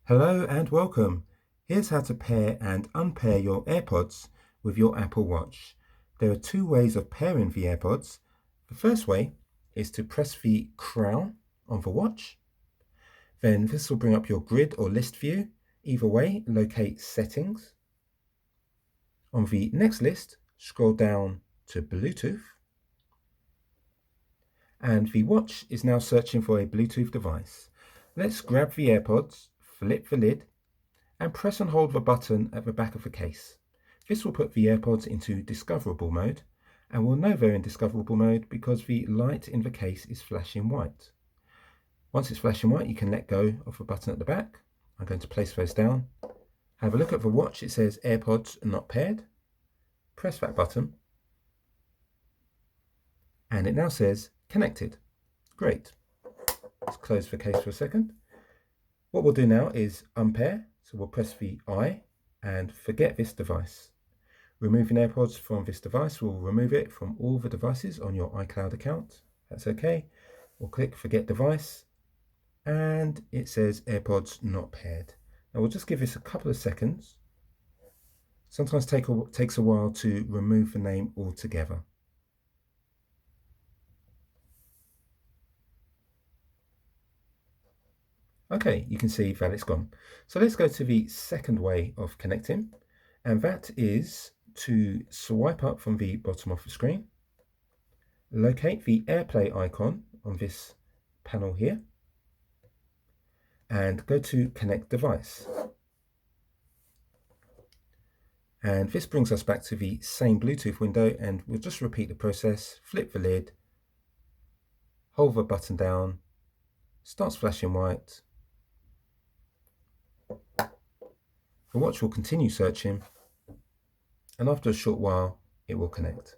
Hello and welcome. Here's how to pair and unpair your AirPods with your Apple Watch. There are two ways of pairing the AirPods. The first way is to press the crown on the watch. Then this will bring up your grid or list view. Either way, locate Settings. On the next list, scroll down to Bluetooth. And the watch is now searching for a Bluetooth device. Let's grab the AirPods, flip the lid, and press and hold the button at the back of the case. This will put the AirPods into discoverable mode, and we'll know they're in discoverable mode because the light in the case is flashing white. Once it's flashing white, you can let go of the button at the back. I'm going to place those down. Have a look at the watch. It says AirPods not paired. Press that button, and it now says connected. Great. Let's close the case for a second. What we'll do now is unpair. So we'll press the I and forget this device. Removing AirPods from this device will remove it from all the devices on your iCloud account. That's okay. We'll click forget device and it says AirPods not paired. Now we'll just give this a couple of seconds. Sometimes takes a while to remove the name altogether. Okay, you can see that it's gone. So let's go to the second way of connecting, and that is to swipe up from the bottom of the screen, locate the AirPlay icon on this panel here, and go to Connect Device. And this brings us back to the same Bluetooth window, and we'll just repeat the process. Flip the lid, hold the button down, starts flashing white. The watch will continue searching, and after a short while, it will connect.